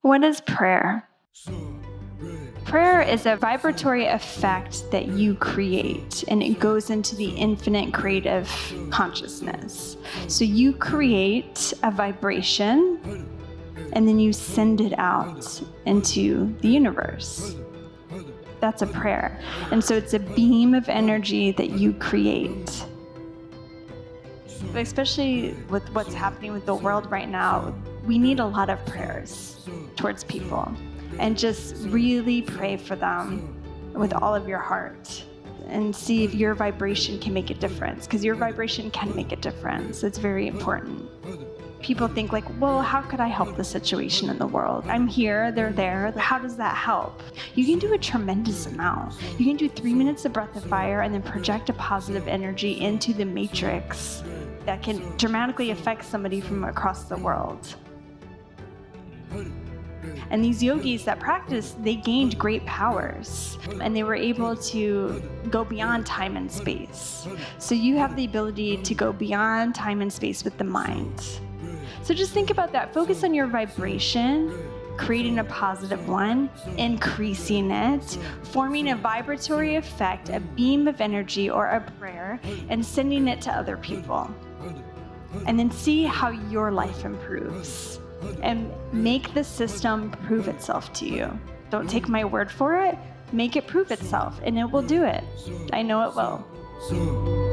What is prayer? Prayer is a vibratory effect that you create, and it goes into the infinite creative consciousness. So you create a vibration, and then you send it out into the universe. That's a prayer. And so it's a beam of energy that you create. But especially with what's happening with the world right now, we need a lot of prayers towards people. And just really pray for them with all of your heart and see if your vibration can make a difference, because your vibration can make a difference. It's very important. People think like, well, how could I help the situation in the world? I'm here, they're there. How does that help? You can do a tremendous amount. You can do 3 minutes of breath of fire and then project a positive energy into the matrix that can dramatically affect somebody from across the world. And these yogis that practice, they gained great powers and they were able to go beyond time and space. So you have the ability to go beyond time and space with the mind. So just think about that. Focus on your vibration, creating a positive one, increasing it, forming a vibratory effect, a beam of energy or a prayer, and sending it to other people. And then see how your life improves. And make the system prove itself to you. Don't take my word for it. Make it prove itself, and it will do it. I know it will. So